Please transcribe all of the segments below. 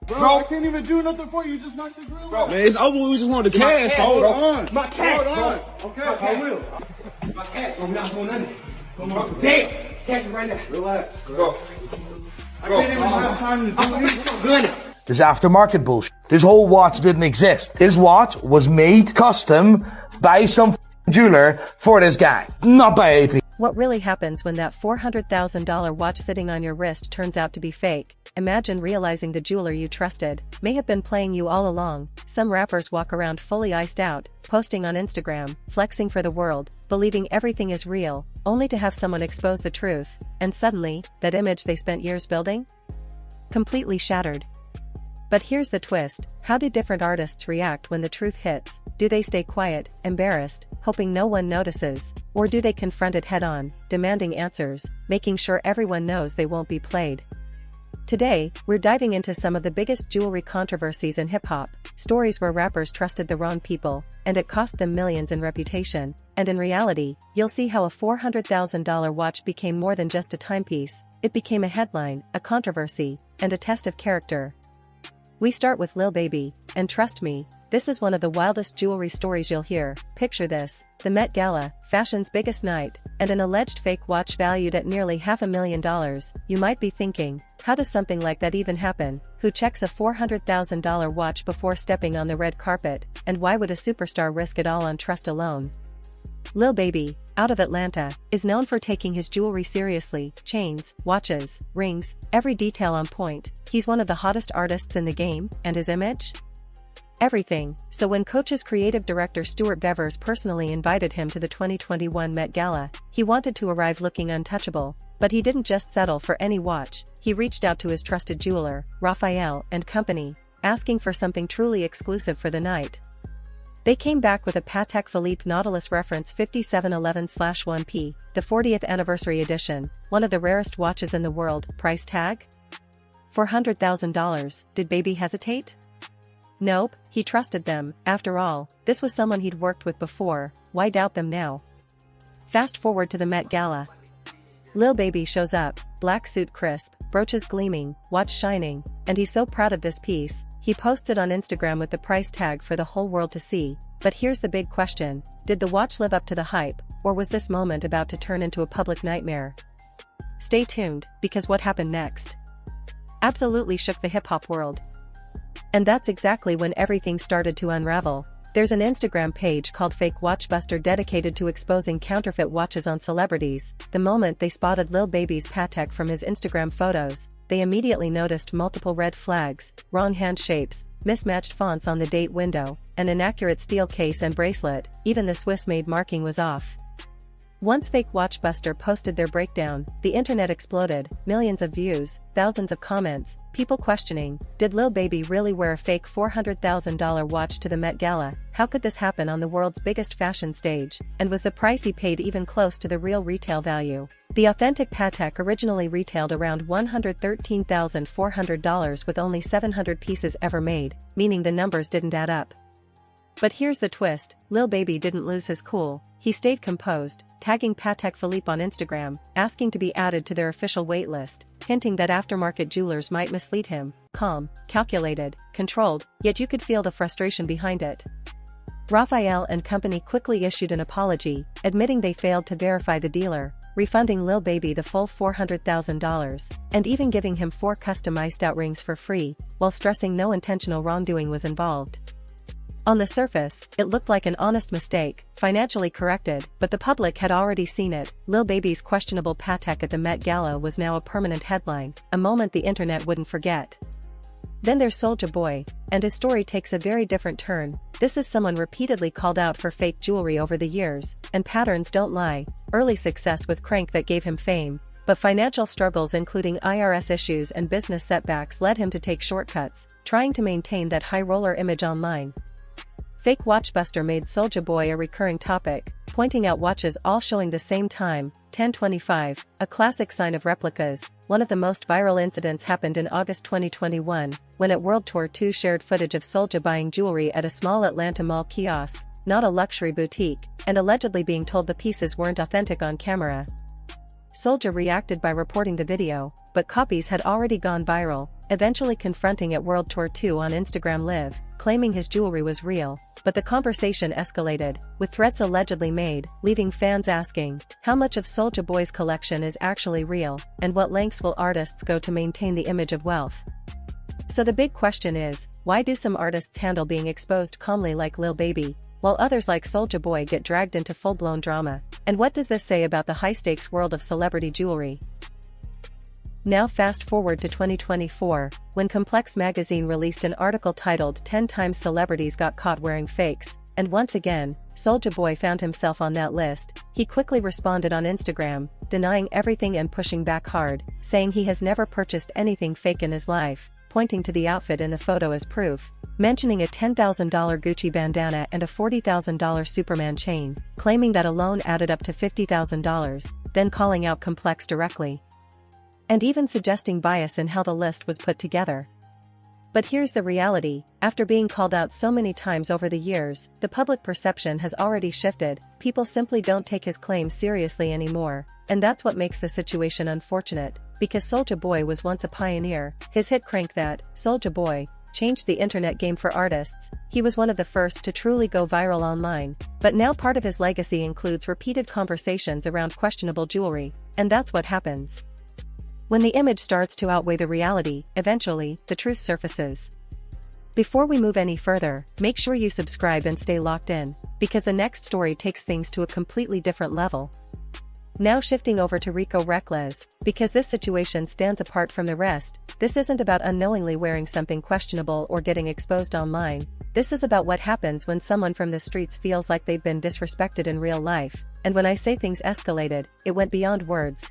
Bro, I can't even do nothing for you. You just knocked the grill off. Man, it's over. We just wanted the cash, Hold bro. on. My cash, Hold on. bro. Okay, I will. My cash, I'm not doing nothing. Come on. Damn. Cash is right now. Relax. Bro. I can't even have time to do anything. Good. This aftermarket bullshit. This whole watch didn't exist. This watch was made custom by some jeweler for this guy, not by AP. What really happens when that $400,000 watch sitting on your wrist turns out to be fake? Imagine realizing the jeweler you trusted may have been playing you all along. Some rappers walk around fully iced out, posting on Instagram, flexing for the world, believing everything is real, only to have someone expose the truth, and suddenly, that image they spent years building? Completely shattered. But here's the twist: how do different artists react when the truth hits? Do they stay quiet, embarrassed, hoping no one notices? Or do they confront it head-on, demanding answers, making sure everyone knows they won't be played? Today, we're diving into some of the biggest jewelry controversies in hip-hop, stories where rappers trusted the wrong people, and it cost them millions in reputation, and in reality, you'll see how a $400,000 watch became more than just a timepiece. It became a headline, a controversy, and a test of character. We start with Lil Baby, and trust me, this is one of the wildest jewelry stories you'll hear. Picture this: the Met Gala, fashion's biggest night, and an alleged fake watch valued at nearly $500,000. You might be thinking, how does something like that even happen? Who checks a $400,000 watch before stepping on the red carpet, and why would a superstar risk it all on trust alone? Lil Baby, out of Atlanta, is known for taking his jewelry seriously: chains, watches, rings, every detail on point. He's one of the hottest artists in the game, and his image? Everything. So when Coach's creative director Stuart Bevers personally invited him to the 2021 Met Gala, he wanted to arrive looking untouchable. But he didn't just settle for any watch. He reached out to his trusted jeweler, Raphael and Company, asking for something truly exclusive for the night. They came back with a Patek Philippe Nautilus Reference 5711/1P, the 40th anniversary edition, one of the rarest watches in the world. Price tag? $400,000. Did Baby hesitate? Nope, he trusted them. After all, this was someone he'd worked with before. Why doubt them now? Fast forward to the Met Gala. Lil Baby shows up, black suit crisp, brooches gleaming, watch shining, and he's so proud of this piece, he posts it on Instagram with the price tag for the whole world to see. But here's the big question: did the watch live up to the hype, or was this moment about to turn into a public nightmare? Stay tuned, because what happened next absolutely shook the hip-hop world. And that's exactly when everything started to unravel. There's an Instagram page called Fake Watchbuster dedicated to exposing counterfeit watches on celebrities. The moment they spotted Lil Baby's Patek from his Instagram photos, they immediately noticed multiple red flags, wrong hand shapes, mismatched fonts on the date window, an inaccurate steel case and bracelet. Even the Swiss-made marking was off. Once Fake Watchbuster posted their breakdown, the internet exploded. Millions of views, thousands of comments, people questioning, did Lil Baby really wear a fake $400,000 watch to the Met Gala? How could this happen on the world's biggest fashion stage? And was the price he paid even close to the real retail value? The authentic Patek originally retailed around $113,400 with only 700 pieces ever made, meaning the numbers didn't add up. But here's the twist: Lil Baby didn't lose his cool. He stayed composed, tagging Patek Philippe on Instagram, asking to be added to their official waitlist, hinting that aftermarket jewelers might mislead him. Calm, calculated, controlled, yet you could feel the frustration behind it. Raphael and Company quickly issued an apology, admitting they failed to verify the dealer, refunding Lil Baby the full $400,000, and even giving him 4 customized out rings for free, while stressing no intentional wrongdoing was involved. On the surface, it looked like an honest mistake, financially corrected, but the public had already seen it. Lil Baby's questionable Patek at the Met Gala was now a permanent headline, a moment the internet wouldn't forget. Then there's Soulja Boy, and his story takes a very different turn. This is someone repeatedly called out for fake jewelry over the years, and patterns don't lie. Early success with Crank that gave him fame, but financial struggles including IRS issues and business setbacks led him to take shortcuts, trying to maintain that high roller image online. Fake Watchbuster made Soulja Boy a recurring topic, pointing out watches all showing the same time, 10:25, a classic sign of replicas. One of the most viral incidents happened in August 2021, when at World Tour 2 shared footage of Soulja buying jewelry at a small Atlanta mall kiosk, not a luxury boutique, and allegedly being told the pieces weren't authentic on camera. Soulja reacted by reporting the video, but copies had already gone viral, eventually confronting at World Tour 2 on Instagram Live, claiming his jewelry was real. But the conversation escalated, with threats allegedly made, leaving fans asking, how much of Soulja Boy's collection is actually real, and what lengths will artists go to maintain the image of wealth? So the big question is, why do some artists handle being exposed calmly like Lil Baby, while others like Soulja Boy get dragged into full-blown drama? And what does this say about the high-stakes world of celebrity jewelry? Now fast forward to 2024, when Complex magazine released an article titled 10 Times Celebrities Got Caught Wearing Fakes, and once again, Soulja Boy found himself on that list. He quickly responded on Instagram, denying everything and pushing back hard, saying he has never purchased anything fake in his life, pointing to the outfit in the photo as proof, mentioning a $10,000 Gucci bandana and a $40,000 Superman chain, claiming that alone added up to $50,000, then calling out Complex directly, and even suggesting bias in how the list was put together. But here's the reality: after being called out so many times over the years, the public perception has already shifted. People simply don't take his claims seriously anymore, and that's what makes the situation unfortunate, because Soulja Boy was once a pioneer. His hit Crank That, Soulja Boy, changed the internet game for artists. He was one of the first to truly go viral online, but now part of his legacy includes repeated conversations around questionable jewelry, and that's what happens. When the image starts to outweigh the reality, eventually, the truth surfaces. Before we move any further, make sure you subscribe and stay locked in, because the next story takes things to a completely different level. Now shifting over to Rico Recklezz, because this situation stands apart from the rest. This isn't about unknowingly wearing something questionable or getting exposed online. This is about what happens when someone from the streets feels like they've been disrespected in real life, and when I say things escalated, it went beyond words.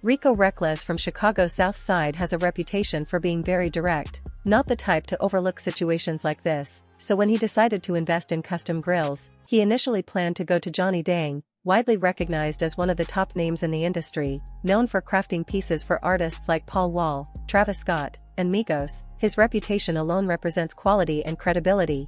Rico Recklezz from Chicago's South Side has a reputation for being very direct, not the type to overlook situations like this, so when he decided to invest in custom grills, he initially planned to go to Johnny Dang, widely recognized as one of the top names in the industry, known for crafting pieces for artists like Paul Wall, Travis Scott, and Migos. His reputation alone represents quality and credibility.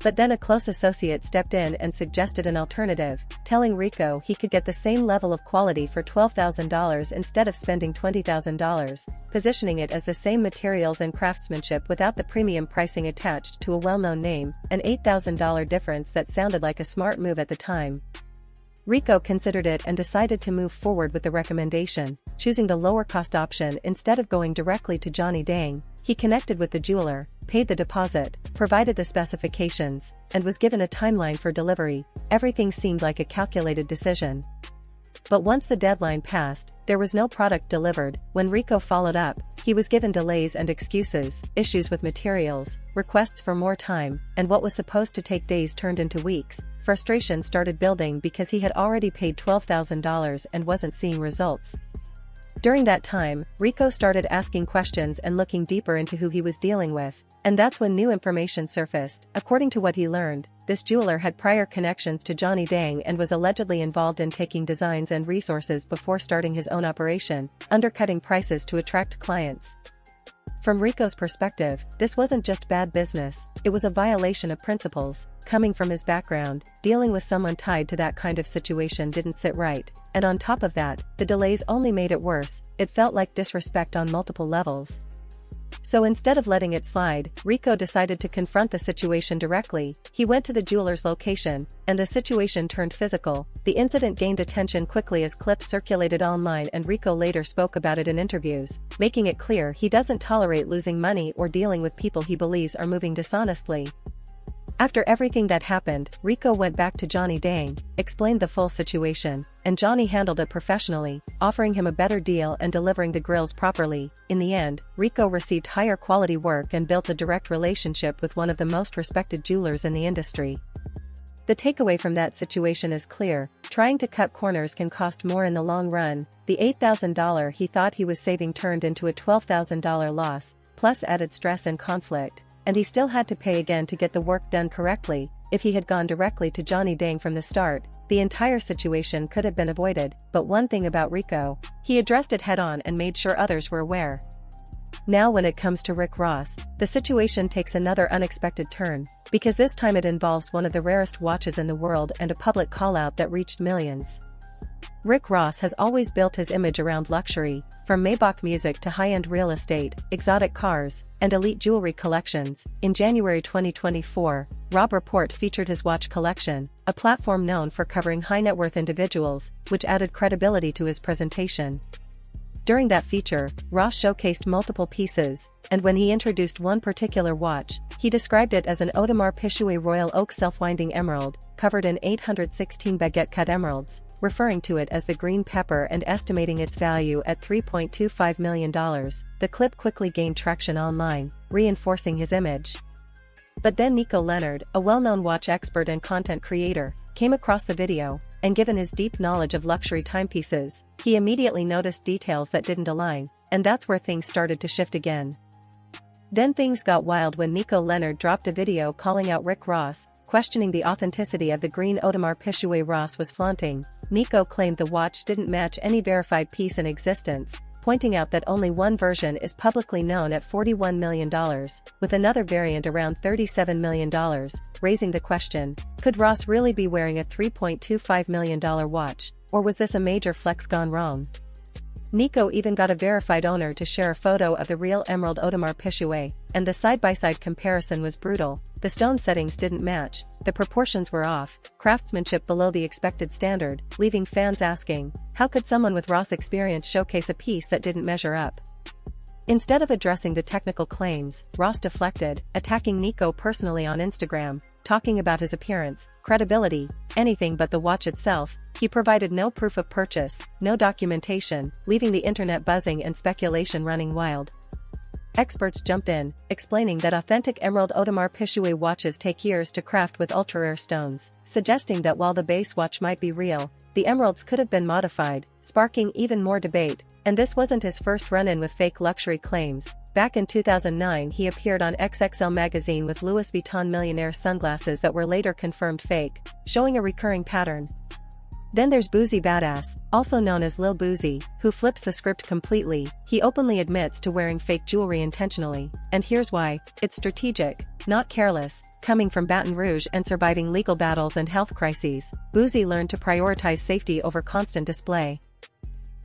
But then a close associate stepped in and suggested an alternative, telling Rico he could get the same level of quality for $12,000 instead of spending $20,000, positioning it as the same materials and craftsmanship without the premium pricing attached to a well-known name, an $8,000 difference that sounded like a smart move at the time. Rico considered it and decided to move forward with the recommendation, choosing the lower-cost option instead of going directly to Johnny Dang. He connected with the jeweler, paid the deposit, provided the specifications, and was given a timeline for delivery. Everything seemed like a calculated decision. But once the deadline passed, there was no product delivered. When Rico followed up, he was given delays and excuses, issues with materials, requests for more time, and what was supposed to take days turned into weeks. Frustration started building because he had already paid $12,000 and wasn't seeing results. During that time, Rico started asking questions and looking deeper into who he was dealing with, and that's when new information surfaced. According to what he learned, this jeweler had prior connections to Johnny Dang and was allegedly involved in taking designs and resources before starting his own operation, undercutting prices to attract clients. From Rico's perspective, this wasn't just bad business, it was a violation of principles. Coming from his background, dealing with someone tied to that kind of situation didn't sit right, and on top of that, the delays only made it worse. It felt like disrespect on multiple levels. So instead of letting it slide, Rico decided to confront the situation directly. He went to the jeweler's location, and the situation turned physical. The incident gained attention quickly as clips circulated online, and Rico later spoke about it in interviews, making it clear he doesn't tolerate losing money or dealing with people he believes are moving dishonestly. After everything that happened, Rico went back to Johnny Dang, explained the full situation, and Johnny handled it professionally, offering him a better deal and delivering the grills properly. In the end, Rico received higher quality work and built a direct relationship with one of the most respected jewelers in the industry. The takeaway from that situation is clear: trying to cut corners can cost more in the long run. The $8,000 he thought he was saving turned into a $12,000 loss, plus added stress and conflict. And he still had to pay again to get the work done correctly. If he had gone directly to Johnny Dang from the start, the entire situation could have been avoided. But one thing about Rico, he addressed it head-on and made sure others were aware. Now when it comes to Rick Ross, the situation takes another unexpected turn, because this time it involves one of the rarest watches in the world and a public call-out that reached millions. Rick Ross has always built his image around luxury, from Maybach music to high-end real estate, exotic cars, and elite jewelry collections. In January 2024, Robb Report featured his watch collection, a platform known for covering high-net-worth individuals, which added credibility to his presentation. During that feature, Ross showcased multiple pieces, and when he introduced one particular watch, he described it as an Audemars Piguet Royal Oak self-winding emerald, covered in 816 baguette-cut emeralds, referring to it as the green pepper and estimating its value at $3.25 million. The clip quickly gained traction online, reinforcing his image. But then Nico Leonard, a well-known watch expert and content creator, came across the video, and given his deep knowledge of luxury timepieces, he immediately noticed details that didn't align, and that's where things started to shift again. Then things got wild when Nico Leonard dropped a video calling out Rick Ross, questioning the authenticity of the green Audemars Piguet Ross was flaunting. Nico claimed the watch didn't match any verified piece in existence, pointing out that only one version is publicly known at $41 million, with another variant around $37 million, raising the question, could Ross really be wearing a $3.25 million watch, or was this a major flex gone wrong? Nico even got a verified owner to share a photo of the real emerald Audemars Piguet, and the side-by-side comparison was brutal. The stone settings didn't match, the proportions were off, craftsmanship below the expected standard, leaving fans asking, how could someone with Ross experience showcase a piece that didn't measure up? Instead of addressing the technical claims, Ross deflected, attacking Nico personally on Instagram, talking about his appearance, credibility, anything but the watch itself. He provided no proof of purchase, no documentation, leaving the internet buzzing and speculation running wild. Experts jumped in, explaining that authentic emerald Audemars Piguet watches take years to craft with ultra-rare stones, suggesting that while the base watch might be real, the emeralds could have been modified, sparking even more debate. And this wasn't his first run-in with fake luxury claims. Back in 2009 he appeared on XXL magazine with Louis Vuitton millionaire sunglasses that were later confirmed fake, showing a recurring pattern. Then there's Boosie Badass, also known as Lil Baby, who flips the script completely. He openly admits to wearing fake jewelry intentionally, and here's why: it's strategic, not careless. Coming from Baton Rouge and surviving legal battles and health crises, Boosie learned to prioritize safety over constant display.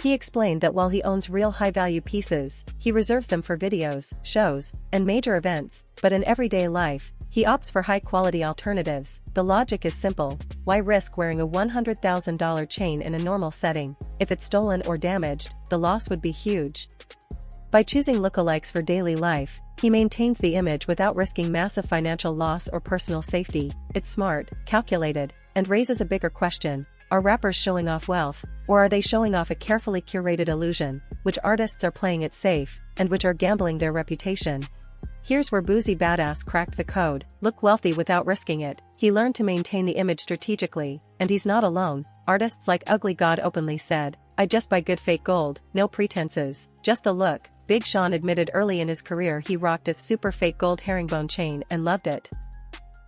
He explained that while he owns real high-value pieces, he reserves them for videos, shows, and major events, but in everyday life, he opts for high-quality alternatives. The logic is simple: why risk wearing a $100,000 chain in a normal setting? If it's stolen or damaged, the loss would be huge. By choosing lookalikes for daily life, he maintains the image without risking massive financial loss or personal safety. It's smart, calculated, and raises a bigger question: are rappers showing off wealth, or are they showing off a carefully curated illusion? Which artists are playing it safe, and which are gambling their reputation? Here's where Boosie Badass cracked the code: look wealthy without risking it. He learned to maintain the image strategically, and he's not alone. Artists like Ugly God openly said, "I just buy good fake gold, no pretenses, just the look." Big Sean admitted early in his career he rocked a super fake gold herringbone chain and loved it.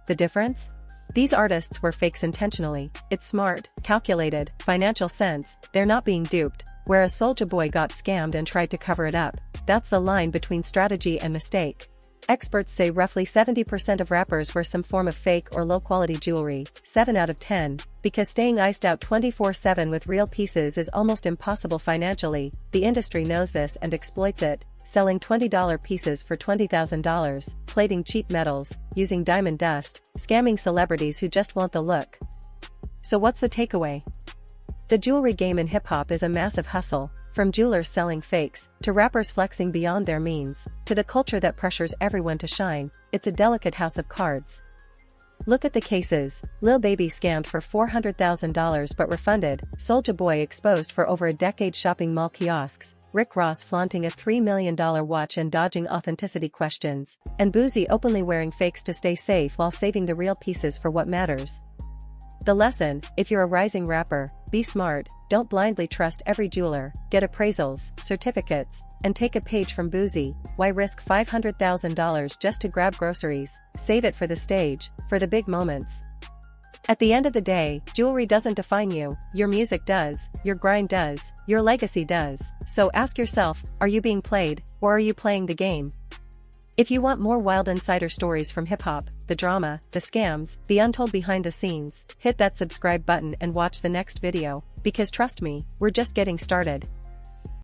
The difference? These artists wear fakes intentionally. It's smart, calculated, financial sense. They're not being duped. Whereas Soulja Boy got scammed and tried to cover it up. That's the line between strategy and mistake. Experts say roughly 70% of rappers wear some form of fake or low-quality jewelry, 7 out of 10, because staying iced out 24/7 with real pieces is almost impossible financially. The industry knows this and exploits it, selling $20 pieces for $20,000, plating cheap metals, using diamond dust, scamming celebrities who just want the look. So what's the takeaway? The jewelry game in hip-hop is a massive hustle. From jewelers selling fakes, to rappers flexing beyond their means, to the culture that pressures everyone to shine, it's a delicate house of cards. Look at the cases: Lil Baby scammed for $400,000 but refunded, Soulja Boy exposed for over a decade shopping mall kiosks, Rick Ross flaunting a $3 million watch and dodging authenticity questions, and Boosie openly wearing fakes to stay safe while saving the real pieces for what matters. The lesson: if you're a rising rapper, be smart, don't blindly trust every jeweler, get appraisals, certificates, and take a page from Boosie. Why risk $500,000 just to grab groceries? Save it for the stage, for the big moments. At the end of the day, jewelry doesn't define you, your music does, your grind does, your legacy does. So ask yourself, are you being played, or are you playing the game? If you want more wild insider stories from hip-hop, the drama, the scams, the untold behind the scenes, hit that subscribe button and watch the next video, because trust me, we're just getting started.